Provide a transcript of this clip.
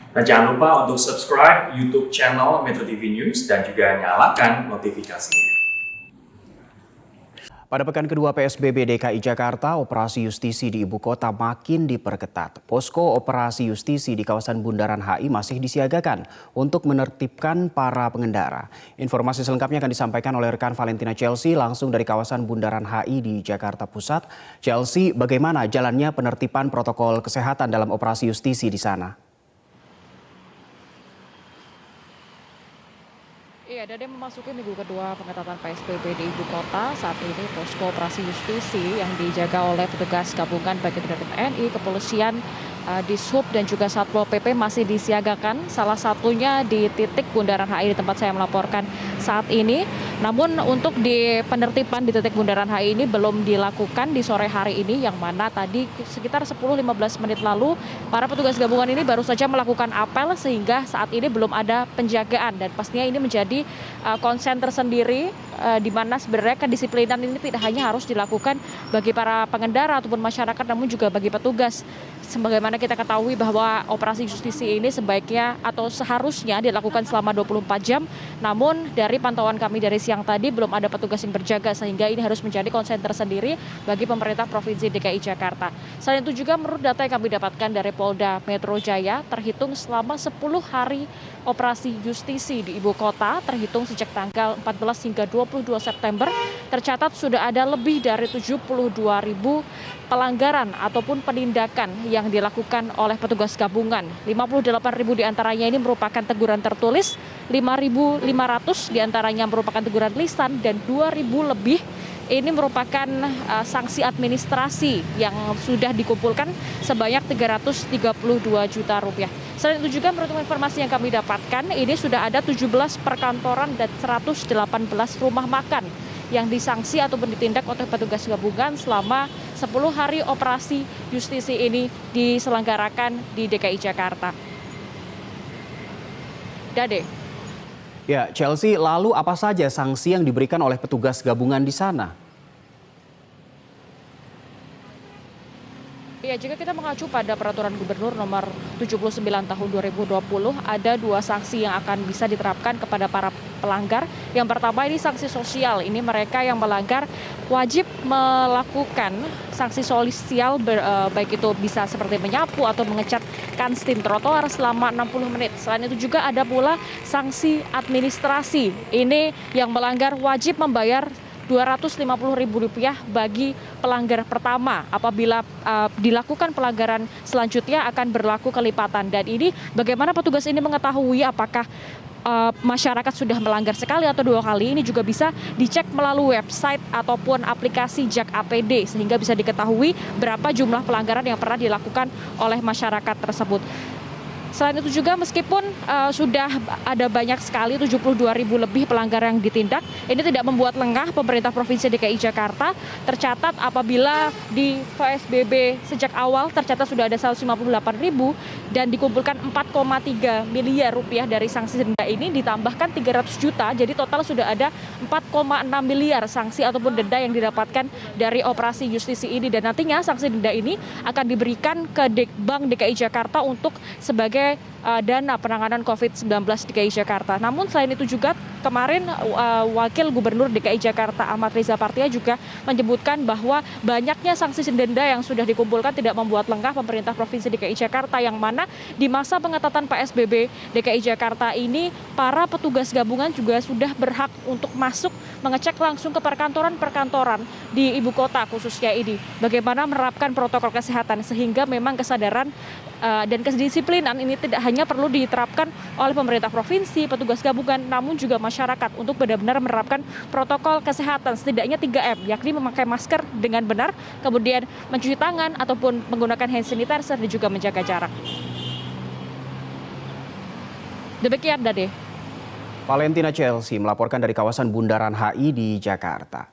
Dan jangan lupa untuk subscribe YouTube channel Metro TV News dan juga nyalakan notifikasinya. Pada pekan kedua PSBB DKI Jakarta, operasi justisi di ibu kota makin diperketat. Posko operasi justisi di kawasan Bundaran HI masih disiagakan untuk menertibkan para pengendara. Informasi selengkapnya akan disampaikan oleh rekan Valentina Chelsea langsung dari kawasan Bundaran HI di Jakarta Pusat. Chelsea, bagaimana jalannya penertiban protokol kesehatan dalam operasi justisi di sana? Iya, Dade memasuki minggu kedua pengetatan PSBB di ibu kota. Saat ini posko operasi justisi yang dijaga oleh petugas gabungan baik itu dari TNI, kepolisian, Dishub dan juga Satpol PP masih disiagakan. Salah satunya di titik Bundaran HI di tempat saya melaporkan saat ini. Namun untuk di penertiban di titik Bundaran HI ini belum dilakukan di sore hari ini, yang mana tadi sekitar 10-15 menit lalu para petugas gabungan ini baru saja melakukan apel sehingga saat ini belum ada penjagaan, dan pastinya ini menjadi konsen tersendiri di mana sebenarnya kedisiplinan ini tidak hanya harus dilakukan bagi para pengendara ataupun masyarakat, namun juga bagi petugas. Sebagaimana kita ketahui bahwa operasi justisi ini sebaiknya atau seharusnya dilakukan selama 24 jam, namun dari pantauan kami dari siang tadi belum ada petugas yang berjaga, sehingga ini harus menjadi konsen tersendiri bagi pemerintah Provinsi DKI Jakarta. Selain itu juga menurut data yang kami dapatkan dari Polda Metro Jaya, terhitung selama 10 hari operasi justisi di ibu kota, terhitung sejak tanggal 14 hingga 22 September, tercatat sudah ada lebih dari 72.000 pelanggaran ataupun penindakan yang dilakukan oleh petugas gabungan. 58.000 diantaranya ini merupakan teguran tertulis, 5.500 diantaranya merupakan teguran lisan, dan 2.000 lebih ini merupakan sanksi administrasi yang sudah dikumpulkan sebanyak 332 juta rupiah. Selain itu juga menurut informasi yang kami dapatkan, ini sudah ada 17 perkantoran dan 118 rumah makan yang disanksi ataupun ditindak oleh petugas gabungan selama 10 hari operasi justisi ini diselenggarakan di DKI Jakarta. Dade. Ya, Chelsea, lalu apa saja sanksi yang diberikan oleh petugas gabungan di sana? Ya, jika kita mengacu pada peraturan gubernur nomor 79 tahun 2020, ada 2 sanksi yang akan bisa diterapkan kepada para pelanggar. Yang pertama ini sanksi sosial. Ini mereka yang melanggar wajib melakukan sanksi sosial, baik itu bisa seperti menyapu atau mengecat kantin trotoar selama 60 menit. Selain itu juga ada pula sanksi administrasi. Ini yang melanggar wajib membayar Rp250.000 bagi pelanggar pertama. Apabila dilakukan pelanggaran selanjutnya akan berlaku kelipatan. Dan ini bagaimana petugas ini mengetahui apakah masyarakat sudah melanggar sekali atau 2 kali, ini juga bisa dicek melalui website ataupun aplikasi Jak APD, sehingga bisa diketahui berapa jumlah pelanggaran yang pernah dilakukan oleh masyarakat tersebut. Selain itu juga meskipun sudah ada banyak sekali 72.000 lebih pelanggar yang ditindak, ini tidak membuat lengah pemerintah Provinsi DKI Jakarta. Tercatat apabila di PSBB sejak awal tercatat sudah ada 158.000 dan dikumpulkan 4,3 miliar rupiah dari sanksi denda ini, ditambahkan 300 juta, jadi total sudah ada 4,6 miliar sanksi ataupun denda yang didapatkan dari operasi justisi ini. Dan nantinya sanksi denda ini akan diberikan ke Bank DKI Jakarta untuk sebagai dana penanganan COVID-19 DKI Jakarta. Namun selain itu juga kemarin Wakil Gubernur DKI Jakarta Ahmad Riza Patria juga menyebutkan bahwa banyaknya sanksi denda yang sudah dikumpulkan tidak membuat lengah pemerintah Provinsi DKI Jakarta, yang mana di masa pengetatan PSBB DKI Jakarta ini para petugas gabungan juga sudah berhak untuk masuk mengecek langsung ke perkantoran-perkantoran di ibu kota khususnya ini, bagaimana menerapkan protokol kesehatan, sehingga memang kesadaran dan kedisiplinan ini tidak hanya perlu diterapkan oleh pemerintah provinsi, petugas gabungan, namun juga masyarakat untuk benar-benar menerapkan protokol kesehatan, setidaknya 3M, yakni memakai masker dengan benar, kemudian mencuci tangan ataupun menggunakan hand sanitizer dan juga menjaga jarak. Demikian, Dade. Valentina Chelsea melaporkan dari kawasan Bundaran HI di Jakarta.